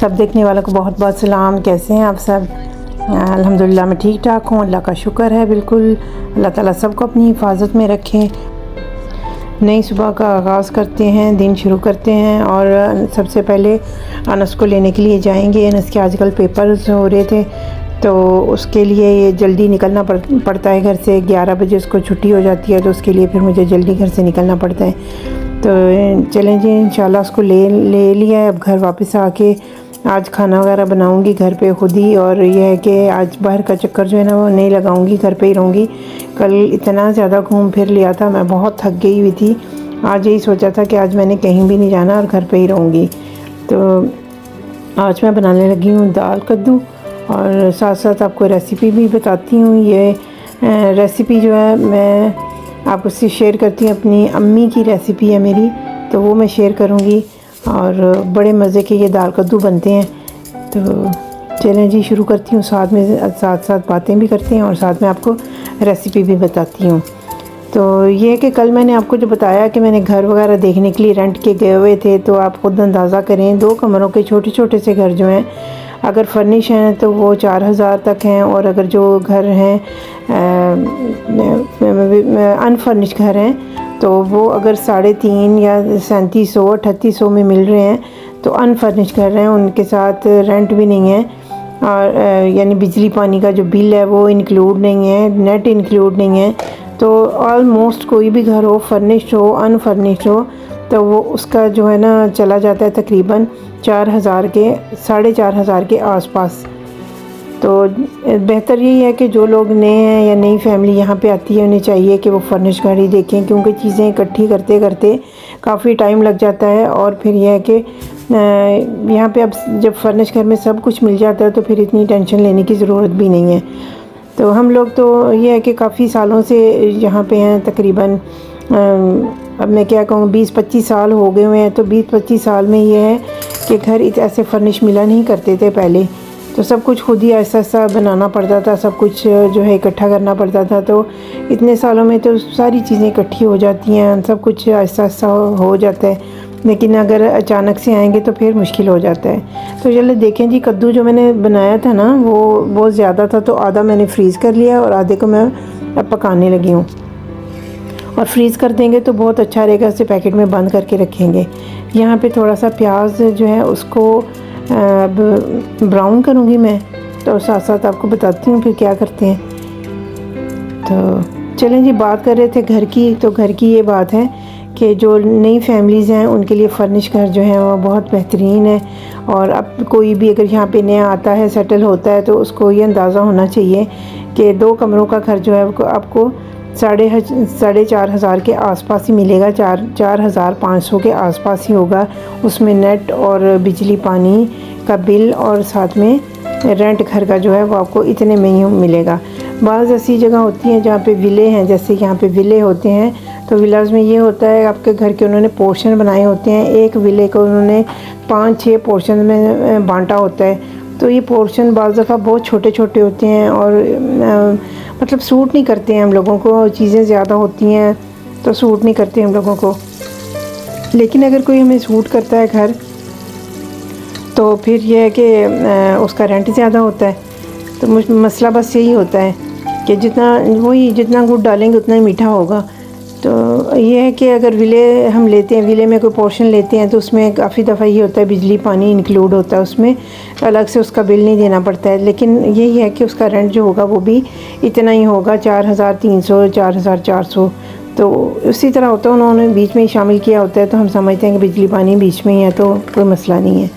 सब देखने वालों को बहुत बहुत सलाम। कैसे हैं आप सब? अल्हम्दुलिल्लाह मैं ठीक ठाक हूँ, अल्लाह का शुक्र है बिल्कुल। अल्लाह ताला सबको अपनी हिफाजत में रखे। नई सुबह का आगाज़ करते हैं, दिन शुरू करते हैं और सबसे पहले अनस को लेने के लिए जाएंगे। अनस के आजकल पेपर्स हो रहे थे तो उसके लिए ये जल्दी निकलना पड़ता है घर से। 11 बजे उसको छुट्टी हो जाती है तो उसके लिए फिर मुझे जल्दी घर से निकलना पड़ता है। तो चलें जी, इंशाल्लाह उसको ले लिया है। अब घर वापस आके आज खाना वगैरह बनाऊंगी घर पे खुद ही। और यह है कि आज बाहर का चक्कर जो है ना वो नहीं लगाऊंगी, घर पे ही रहूँगी। कल इतना ज़्यादा घूम फिर लिया था, मैं बहुत थक गई हुई थी। आज यही सोचा था कि आज मैंने कहीं भी नहीं जाना और घर पे ही रहूँगी। तो आज मैं बनाने लगी हूँ दाल कद्दू और साथ साथ आपको रेसिपी भी बताती हूँ। ये रेसिपी जो है मैं आपको उससे शेयर करती हूँ, अपनी अम्मी की रेसिपी है मेरी, तो वो मैं शेयर करूँगी। और बड़े मज़े के ये दाल कद्दू बनते हैं। तो चलें जी शुरू करती हूँ, साथ साथ बातें भी करते हैं और साथ में आपको रेसिपी भी बताती हूँ। तो ये है कि कल मैंने आपको जो बताया कि मैंने घर वगैरह देखने के लिए रेंट के गए हुए थे, तो आप ख़ुद अंदाज़ा करें 2 कमरों के छोटे छोटे से घर जो हैं अगर फर्निश हैं तो वो 4000 तक हैं। और अगर जो घर हैं अनफर्निश घर हैं तो वो अगर 3.5 या 3700-3800 में मिल रहे हैं। तो अनफर्निश घर हैं, उनके साथ रेंट भी नहीं है और यानी बिजली पानी का जो बिल है वो इंक्लूड नहीं है, नेट इंक्लूड नहीं है। तो ऑलमोस्ट कोई भी घर हो, फर्निश्ड हो अनफर्निश्ड हो, तो वो उसका जो है ना चला जाता है तकरीबन 4000 के 4500 के आसपास। तो बेहतर यही है कि जो लोग नए हैं या नई फैमिली यहाँ पे आती है उन्हें चाहिए कि वो फर्निश घर ही देखें, क्योंकि चीज़ें इकट्ठी करते करते काफ़ी टाइम लग जाता है। और फिर यह है कि यहाँ पे अब जब फर्निश घर में सब कुछ मिल जाता है तो फिर इतनी टेंशन लेने की ज़रूरत भी नहीं है। तो हम लोग तो ये है कि काफ़ी सालों से यहाँ पे हैं, तकरीबन अब मैं क्या कहूँ 20-25 साल हो गए हुए हैं। तो 20-25 साल में ये है कि घर ऐसे फर्निश मिला नहीं करते थे पहले। तो सब कुछ खुद ही ऐसा बनाना पड़ता था, सब कुछ जो है इकट्ठा करना पड़ता था। तो इतने सालों में तो सारी चीज़ें इकट्ठी हो जाती हैं, सब कुछ ऐसा हो जाता है। लेकिन अगर अचानक से आएंगे तो फिर मुश्किल हो जाता है। तो चलो देखें जी, कद्दू जो मैंने बनाया था ना वो बहुत ज़्यादा था, तो आधा मैंने फ्रीज़ कर लिया और आधे को मैं अब पकाने लगी हूँ। और फ्रीज़ कर देंगे तो बहुत अच्छा रहेगा, उसे पैकेट में बंद करके रखेंगे। यहाँ पे थोड़ा सा प्याज जो है उसको अब ब्राउन करूँगी मैं, तो साथ साथ आपको बताती हूँ फिर क्या करते हैं। तो चलें जी, बात कर रहे थे घर की। तो घर की ये बात है कि जो नई फैमिलीज़ हैं उनके लिए फ़र्निश घर जो है वो बहुत बेहतरीन है। और अब कोई भी अगर यहाँ पे नया आता है, सेटल होता है, तो उसको ये अंदाज़ा होना चाहिए कि 2 कमरों का घर जो है आपको 4500 के आसपास ही मिलेगा। 4500 के आसपास ही होगा। उसमें नेट और बिजली पानी का बिल और साथ में रेंट घर का जो है वो आपको इतने में ही मिलेगा। बाज़ ऐसी जगह होती हैं जहाँ पे विले हैं, जैसे यहाँ पे विले होते हैं। तो विलाज में ये होता है आपके घर के उन्होंने पोर्शन बनाए होते हैं, एक विले को उन्होंने 5-6 पोर्शन में बांटा होता है। तो ये पोर्शन बाज़ दफ़ा बहुत छोटे छोटे होते हैं और मतलब सूट नहीं करते हैं हम लोगों को, चीज़ें ज़्यादा होती हैं तो सूट नहीं करते हम लोगों को। लेकिन अगर कोई हमें सूट करता है घर तो फिर यह है कि उसका रेंट ज़्यादा होता है। तो मसला बस यही होता है कि जितना गुड़ डालेंगे उतना ही मीठा होगा। तो ये है कि अगर विले हम लेते हैं, विले में कोई पोर्शन लेते हैं तो उसमें काफ़ी दफ़ा ये होता है बिजली पानी इंक्लूड होता है, उसमें अलग से उसका बिल नहीं देना पड़ता है। लेकिन यही है कि उसका रेंट जो होगा वो भी इतना ही होगा, 4300 4400। तो उसी तरह होता है, उन्होंने बीच में ही शामिल किया होता है। तो हम समझते हैं कि बिजली पानी बीच में ही है तो कोई मसला नहीं है।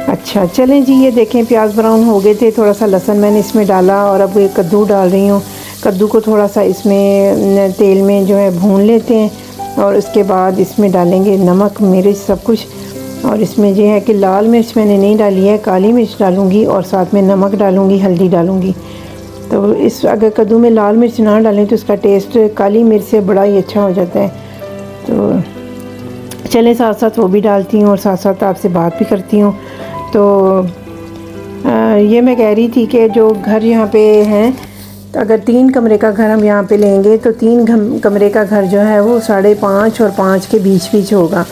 अच्छा चलें जी, ये देखें प्याज ब्राउन हो गए थे, थोड़ा सा लहसुन मैंने इसमें डाला और अब ये कद्दू डाल रही हूँ। कद्दू को थोड़ा सा इसमें तेल में जो है भून लेते हैं और उसके बाद इसमें डालेंगे नमक मिर्च सब कुछ। और इसमें यह है कि लाल मिर्च मैंने नहीं डाली है, काली मिर्च डालूँगी और साथ में नमक डालूँगी, हल्दी डालूँगी। तो अगर कद्दू में लाल मिर्च ना डालें तो इसका टेस्ट काली मिर्च से बड़ा ही अच्छा हो जाता है। तो चलें साथ साथ वो भी डालती हूँ और साथ साथ आपसे बात भी करती हूँ। तो ये मैं कह रही थी कि जो घर यहाँ पे हैं, तो अगर 3 कमरे का घर हम यहाँ पे लेंगे तो 3 कमरे का घर जो है वो 5.5 और 5 के बीच होगा।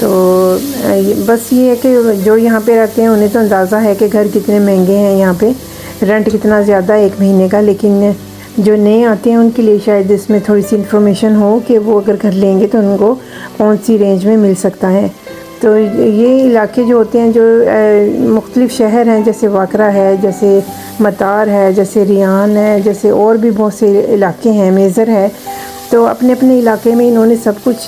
बस ये है कि जो यहाँ पे रहते हैं उन्हें तो अंदाज़ा है कि घर कितने महंगे हैं, यहाँ पे रेंट कितना ज़्यादा है 1 महीने का। लेकिन जो नए आते हैं उनके लिए शायद इसमें थोड़ी सी इन्फॉर्मेशन हो कि वो अगर घर लेंगे तो उनको कौन सी रेंज में मिल सकता है। तो ये इलाके जो होते हैं, जो मुख्तलिफ़ शहर हैं, जैसे वाकरा है, जैसे मतार है, जैसे रियान है, जैसे और भी बहुत से इलाके हैं, मेज़र है, तो अपने अपने इलाके में इन्होंने सब कुछ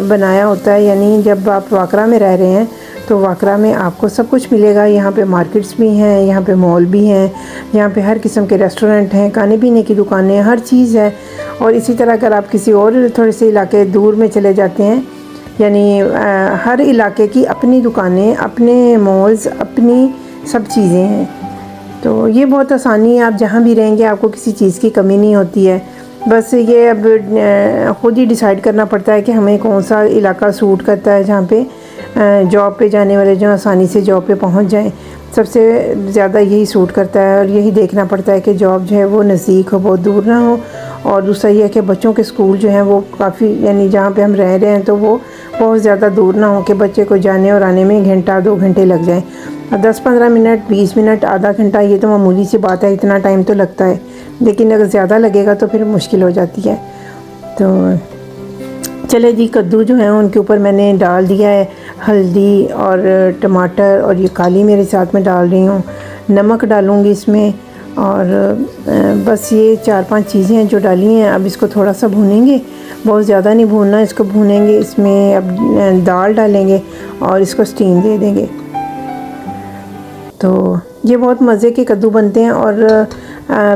बनाया होता है। यानी जब आप वाकरा में रह रहे हैं तो वाकरा में आपको सब कुछ मिलेगा। यहाँ पे मार्केट्स भी हैं, यहाँ पे मॉल भी हैं, यहाँ पे हर किस्म के रेस्टोरेंट हैं, खाने पीने की दुकानें, हर चीज़ है। और इसी तरह अगर आप किसी और थोड़े से इलाके दूर में चले जाते हैं, यानी हर इलाके की अपनी दुकानें, अपने मॉल्स, अपनी सब चीज़ें हैं। तो ये बहुत आसानी है, आप जहाँ भी रहेंगे आपको किसी चीज़ की कमी नहीं होती है। बस ये अब ख़ुद ही डिसाइड करना पड़ता है कि हमें कौन सा इलाका सूट करता है, जहाँ पे जॉब पे जाने वाले जो आसानी से जॉब पे पहुँच जाएं। सबसे ज़्यादा यही सूट करता है और यही देखना पड़ता है कि जॉब जो है वो नज़दीक हो, बहुत दूर ना हो। और दूसरा ये है कि बच्चों के स्कूल जो हैं वो काफ़ी, यानी जहाँ पे हम रह रहे हैं तो वो बहुत ज़्यादा दूर ना हो कि बच्चे को जाने और आने में घंटा 2 घंटे लग जाएँ। 10-15 मिनट, 20 मिनट, आधा घंटा, ये तो मामूली सी बात है, इतना टाइम तो लगता है। लेकिन अगर ज़्यादा लगेगा तो फिर मुश्किल हो जाती है। तो चले जी, कद्दू जो है उनके ऊपर मैंने डाल दिया है हल्दी और टमाटर, और ये काली मिर्च साथ में डाल रही हूँ, नमक डालूँगी इसमें, और बस ये 4-5 चीज़ें हैं जो डाली हैं। अब इसको थोड़ा सा भूनेंगे, बहुत ज़्यादा नहीं भूनना, इसको भूनेंगे। इसमें अब दाल डालेंगे और इसको स्टीम दे देंगे। तो ये बहुत मज़े के कद्दू बनते हैं। और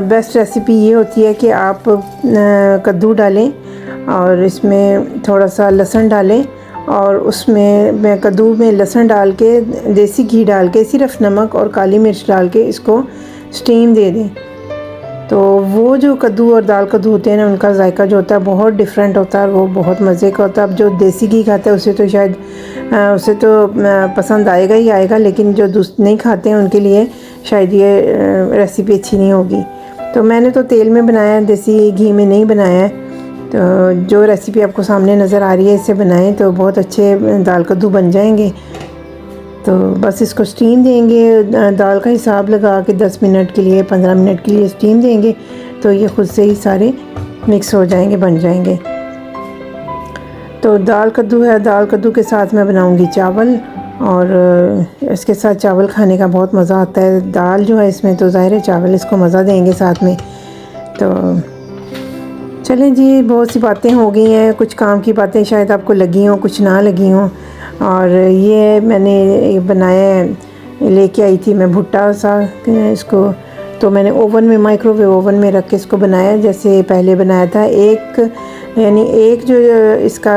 बेस्ट रेसिपी ये होती है कि आप कद्दू डालें और इसमें थोड़ा सा लहसुन डालें, और उसमें कद्दू में लहसुन डाल के, देसी घी डाल के, सिर्फ नमक और काली मिर्च डाल के इसको स्टीम दे दें। तो वो जो कद्दू और दाल कद्दू होते हैं ना, उनका जायका जो होता है बहुत डिफरेंट होता है, वो बहुत मज़े का होता है। अब जो देसी घी खाता है उसे तो शायद उसे तो पसंद आएगा ही आएगा, लेकिन जो नहीं खाते हैं उनके लिए शायद ये रेसिपी अच्छी नहीं होगी। तो मैंने तो तेल में बनाया है, देसी घी में नहीं बनाया है। तो जो रेसिपी आपको सामने नज़र आ रही है इससे बनाएं तो बहुत अच्छे दाल कद्दू बन जाएंगे। तो बस इसको स्टीम देंगे, दाल का हिसाब लगा के 10 मिनट के लिए, 15 मिनट के लिए स्टीम देंगे, तो ये ख़ुद से ही सारे मिक्स हो जाएंगे, बन जाएंगे। तो दाल कद्दू है, दाल कद्दू के साथ मैं बनाऊंगी चावल, और इसके साथ चावल खाने का बहुत मज़ा आता है। दाल जो है इसमें तो ज़ाहिर है चावल इसको मज़ा देंगे साथ में। तो चलें जी, बहुत सी बातें हो गई हैं, कुछ काम की बातें शायद आपको लगी हों, कुछ ना लगी हों। और ये मैंने बनाया, लेके आई थी मैं भुट्टा सा, इसको तो मैंने ओवन में, माइक्रोवेव ओवन में रख के इसको बनाया, जैसे पहले बनाया था। यानी एक जो इसका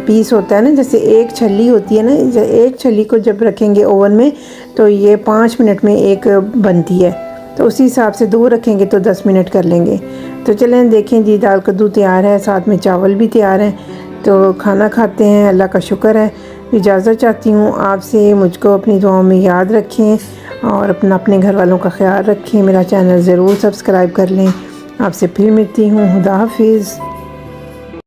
पीस होता है ना, जैसे एक छल्ली होती है ना, एक छल्ली को जब रखेंगे ओवन में तो ये 5 मिनट में एक बनती है। तो उसी हिसाब से 2 रखेंगे तो 10 मिनट कर लेंगे। तो चलें देखें जी, दाल कद्दू तैयार है, साथ में चावल भी तैयार हैं। तो खाना खाते हैं, अल्लाह का शुक्र है। इजाज़त चाहती हूँ आपसे, मुझको अपनी दुआओं में याद रखें और अपने घर वालों का ख्याल रखें। मेरा चैनल ज़रूर सब्सक्राइब कर लें। आपसे फिर मिलती हूँ। खुदा हाफिज़।